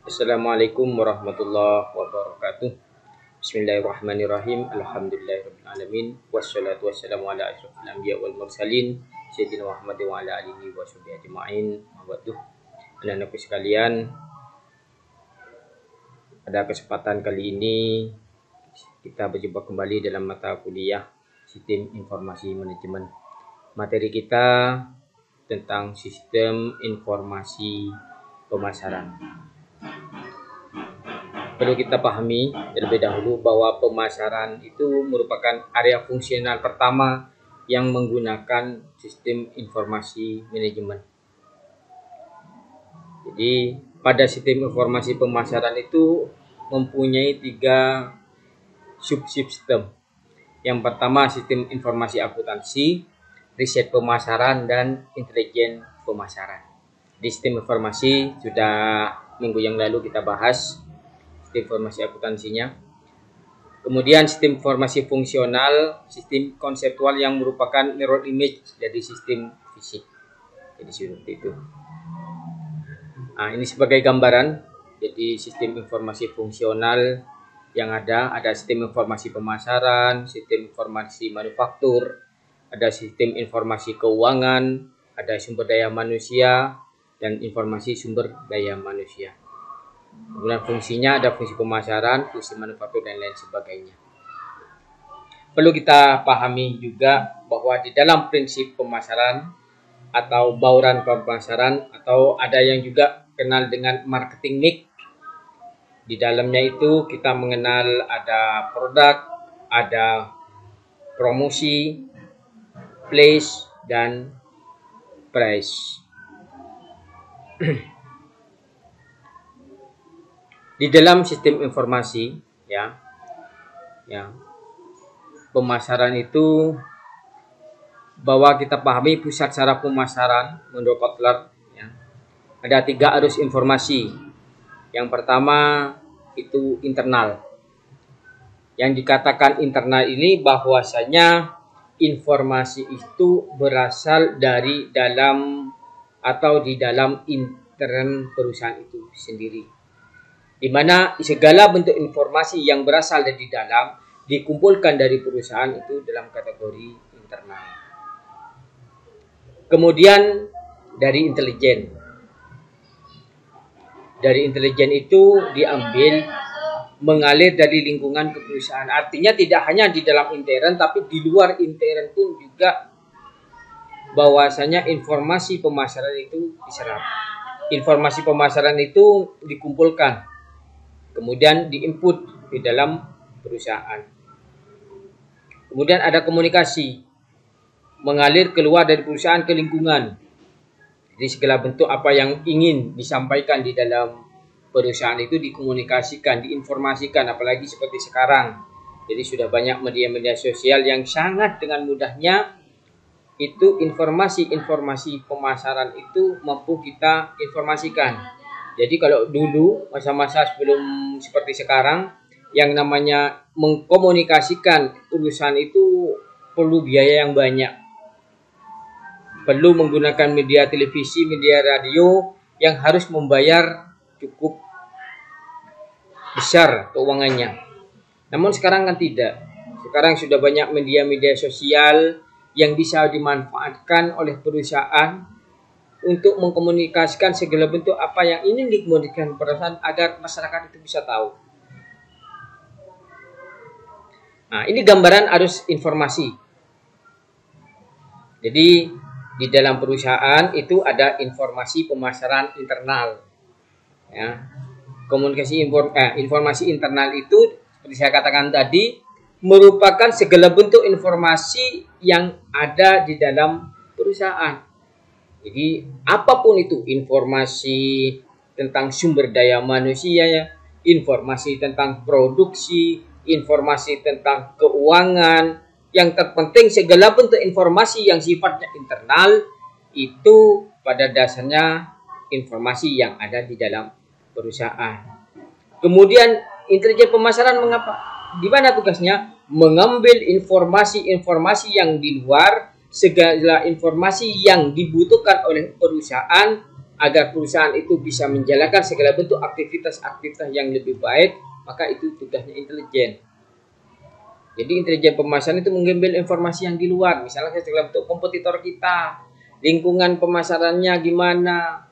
Assalamualaikum warahmatullahi wabarakatuh. Bismillahirrahmanirrahim. Alhamdulillahirrahmanirrahim. Wassalatu wassalamu ala asyrafil anbiya wal mursalin Sayyidina Muhammad wa ala alihi wa sahbihi ajma'in. Anak-anakku sekalian, pada kesempatan kali ini kita berjumpa kembali dalam mata kuliah Sistem Informasi Manajemen. Materi kita tentang Sistem Informasi Pemasaran. Perlu kita pahami terlebih dahulu bahwa pemasaran itu merupakan area fungsional pertama yang menggunakan sistem informasi manajemen. Jadi pada sistem informasi pemasaran itu mempunyai 3 subsistem. Yang pertama sistem informasi akuntansi, riset pemasaran, dan intelijen pemasaran. Di sistem informasi sudah minggu yang lalu kita bahas sistem informasi akuntansinya. Kemudian sistem informasi fungsional, sistem konseptual yang merupakan mirror image dari sistem fisik. Jadi seperti itu. Nah, ini sebagai gambaran. Jadi sistem informasi fungsional yang ada sistem informasi pemasaran, sistem informasi manufaktur, ada sistem informasi keuangan, ada sumber daya manusia, dan informasi sumber daya manusia. Kemudian fungsinya ada fungsi pemasaran, fungsi manufaktur, dan lain sebagainya. Perlu kita pahami juga bahwa di dalam prinsip pemasaran atau bauran pemasaran, atau ada yang juga kenal dengan marketing mix, di dalamnya itu kita mengenal ada produk, ada promosi, place, dan price. Di dalam sistem informasi pemasaran itu, bahwa kita pahami pusat saraf pemasaran menurut Kotler, ada 3 arus informasi. Yang pertama itu internal. Yang dikatakan internal ini bahwasanya informasi itu berasal dari dalam atau di dalam intern perusahaan itu sendiri, di mana segala bentuk informasi yang berasal dari dalam dikumpulkan dari perusahaan itu dalam kategori internal. Kemudian dari intelijen. Dari intelijen itu diambil mengalir dari lingkungan ke perusahaan. Artinya tidak hanya di dalam intern, tapi di luar intern pun juga bahwasanya informasi pemasaran itu diserap. Informasi pemasaran itu dikumpulkan, kemudian diinput di dalam perusahaan. Kemudian ada komunikasi, mengalir keluar dari perusahaan ke lingkungan. Jadi segala bentuk apa yang ingin disampaikan di dalam perusahaan itu dikomunikasikan, diinformasikan, apalagi seperti sekarang. Jadi sudah banyak media-media sosial yang sangat dengan mudahnya itu informasi pemasaran itu mampu kita informasikan. Jadi kalau dulu masa-masa sebelum seperti sekarang, yang namanya mengkomunikasikan perusahaan itu perlu biaya yang banyak. Perlu menggunakan media televisi, media radio yang harus membayar cukup besar keuangannya. Namun sekarang kan tidak. Sekarang sudah banyak media-media sosial yang bisa dimanfaatkan oleh perusahaan untuk mengkomunikasikan segala bentuk apa yang ingin dikomunikasikan perusahaan agar masyarakat itu bisa tahu. Nah, ini gambaran arus informasi. Jadi di dalam perusahaan itu ada informasi pemasaran internal. Informasi internal itu seperti saya katakan tadi merupakan segala bentuk informasi yang ada di dalam perusahaan. Jadi apapun itu, informasi tentang sumber daya manusia, informasi tentang produksi, informasi tentang keuangan, yang terpenting segala bentuk informasi yang sifatnya internal itu pada dasarnya informasi yang ada di dalam perusahaan. Kemudian intelijen pemasaran mengapa? Di mana tugasnya? Mengambil informasi-informasi yang di luar, segala informasi yang dibutuhkan oleh perusahaan agar perusahaan itu bisa menjalankan segala bentuk aktivitas-aktivitas yang lebih baik, maka itu tugasnya intelijen. Jadi intelijen pemasaran itu mengambil informasi yang di luar, misalnya segala bentuk kompetitor kita, lingkungan pemasarannya gimana,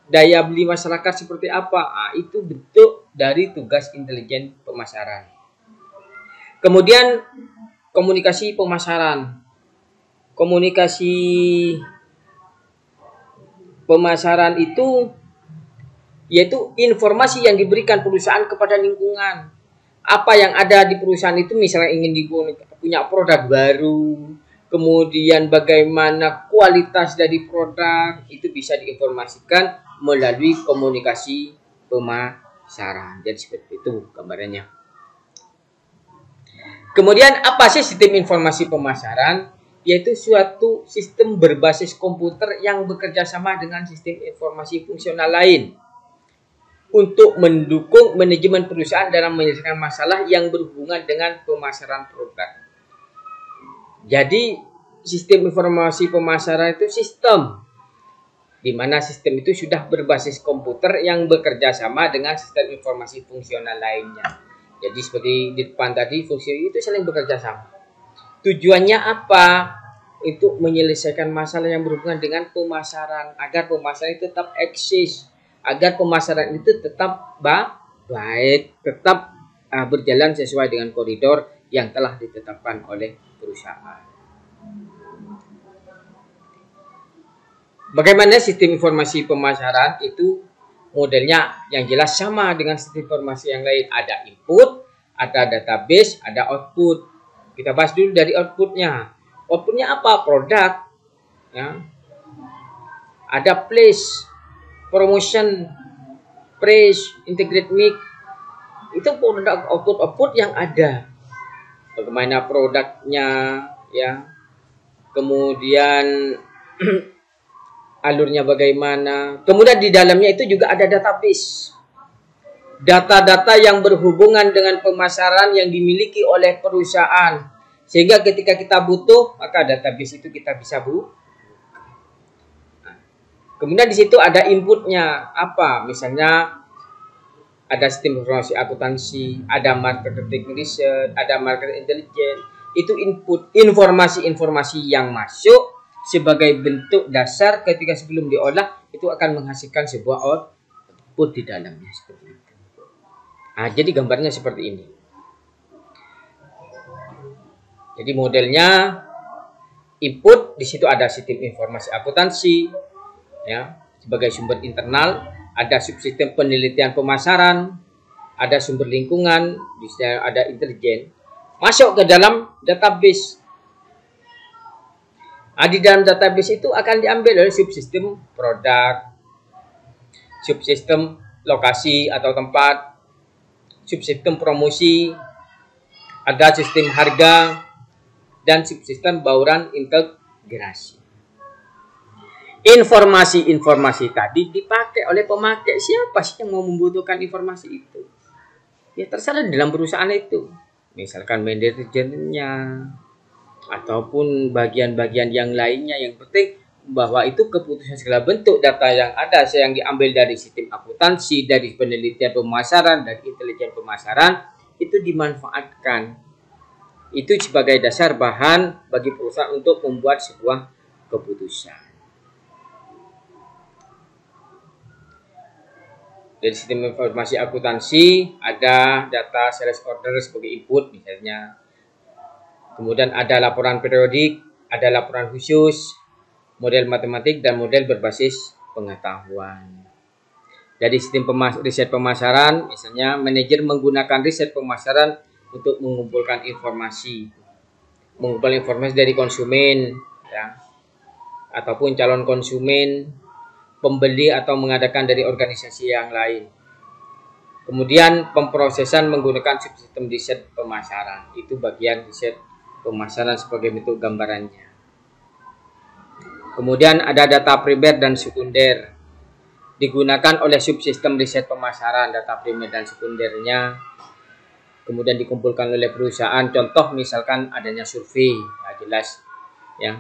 daya beli masyarakat seperti apa. Nah, itu bentuk dari tugas intelijen pemasaran. Kemudian komunikasi pemasaran. Komunikasi pemasaran itu yaitu informasi yang diberikan perusahaan kepada lingkungan. Apa yang ada di perusahaan itu, misalnya ingin punya produk baru, kemudian bagaimana kualitas dari produk, itu bisa diinformasikan melalui komunikasi pemasaran. Jadi seperti itu gambarannya. Kemudian apa sih sistem informasi pemasaran? Yaitu suatu sistem berbasis komputer yang bekerja sama dengan sistem informasi fungsional lain untuk mendukung manajemen perusahaan dalam menyelesaikan masalah yang berhubungan dengan pemasaran produk. Jadi sistem informasi pemasaran itu sistem di mana sistem itu sudah berbasis komputer yang bekerja sama dengan sistem informasi fungsional lainnya. Jadi seperti di depan tadi, fungsi itu saling bekerja sama. Tujuannya apa? Untuk menyelesaikan masalah yang berhubungan dengan pemasaran agar pemasaran itu tetap eksis, agar pemasaran itu tetap baik, tetap berjalan sesuai dengan koridor yang telah ditetapkan oleh perusahaan. Bagaimana sistem informasi pemasaran itu modelnya? Yang jelas sama dengan sistem informasi yang lain. Ada input, ada database, ada output. Kita bahas dulu dari outputnya. Outputnya apa? Produk. Ya. Ada place, promotion, price, integrate mix. Itu produk output yang ada. Bagaimana produknya, ya. Kemudian alurnya bagaimana. Kemudian di dalamnya itu juga ada database. Data-data yang berhubungan dengan pemasaran yang dimiliki oleh perusahaan. Sehingga ketika kita butuh, maka database itu kita bisa kemudian di situ ada inputnya apa? Misalnya ada sistem informasi akuntansi, ada marketing research, ada market intelligence. Itu input informasi-informasi yang masuk sebagai bentuk dasar ketika sebelum diolah itu akan menghasilkan sebuah output di dalamnya seperti itu. Nah, jadi gambarnya seperti ini. Jadi modelnya input, di situ ada sistem informasi akuntansi, ya, sebagai sumber internal, ada subsistem penelitian pemasaran, ada sumber lingkungan, bisa ada intelijen, masuk ke dalam database. Di dalam database itu akan diambil oleh subsistem produk, subsistem lokasi atau tempat, subsistem promosi, ada sistem harga, dan subsistem bauran integrasi. Informasi-informasi tadi dipakai oleh pemakai. Siapa sih yang mau membutuhkan informasi itu? Ya terserah dalam perusahaan itu. Misalkan manajernya ataupun bagian-bagian yang lainnya. Yang penting bahwa itu keputusan segala bentuk data yang ada yang diambil dari sistem akuntansi, dari penelitian pemasaran, dari intelijen pemasaran itu dimanfaatkan. Itu sebagai dasar bahan bagi perusahaan untuk membuat sebuah keputusan. Dari sistem informasi akuntansi ada data sales order sebagai input misalnya. Kemudian ada laporan periodik, ada laporan khusus, model matematik dan model berbasis pengetahuan. Dari sistem riset pemasaran, misalnya manajer menggunakan riset pemasaran untuk mengumpulkan informasi, dari konsumen, ya, ataupun calon konsumen, pembeli atau mengadakan dari organisasi yang lain. Kemudian pemprosesan menggunakan subsistem riset pemasaran, itu bagian riset pemasaran sebagai bentuk gambarannya. Kemudian ada data primer dan sekunder, digunakan oleh subsistem riset pemasaran, data primer dan sekundernya. Kemudian dikumpulkan oleh perusahaan. Contoh misalkan adanya survei, ya jelas ya.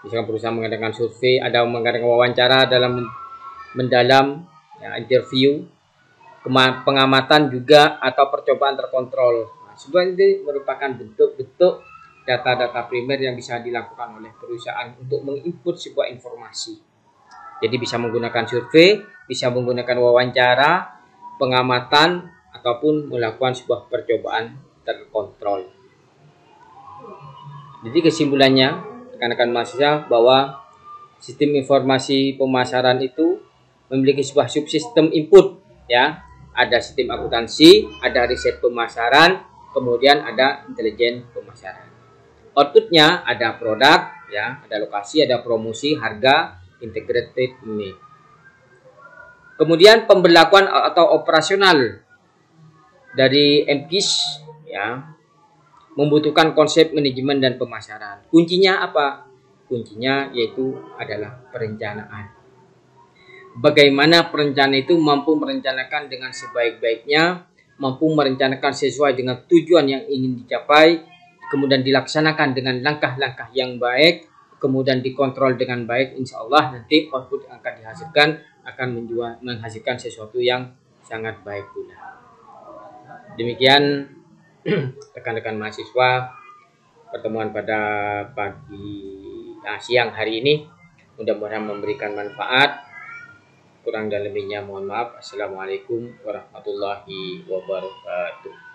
Misalkan perusahaan mengadakan survei, ada mengadakan wawancara dalam mendalam, ya, interview, pengamatan juga, atau percobaan terkontrol. Nah, semua ini merupakan bentuk-bentuk data-data primer yang bisa dilakukan oleh perusahaan untuk menginput sebuah informasi. Jadi bisa menggunakan survei, bisa menggunakan wawancara, pengamatan, ataupun melakukan sebuah percobaan terkontrol. Jadi kesimpulannya, rekan-rekan mahasiswa, bahwa sistem informasi pemasaran itu memiliki sebuah subsistem input, ya. Ada sistem akuntansi, ada riset pemasaran, kemudian ada intelijen pemasaran. Outputnya ada produk, ya, ada lokasi, ada promosi, harga, integrated ini. Kemudian pemberlakuan atau operasional dari MKIS, ya, membutuhkan konsep manajemen dan pemasaran. Kuncinya apa? Kuncinya yaitu adalah perencanaan. Bagaimana perencana itu mampu merencanakan dengan sebaik-baiknya, mampu merencanakan sesuai dengan tujuan yang ingin dicapai, kemudian dilaksanakan dengan langkah-langkah yang baik, kemudian dikontrol dengan baik, insya Allah nanti output yang akan dihasilkan akan menghasilkan sesuatu yang sangat baik pula. Demikian rekan-rekan mahasiswa, pertemuan pada siang hari ini mudah-mudahan memberikan manfaat. Kurang dan lebihnya mohon maaf. Assalamualaikum warahmatullahi wabarakatuh.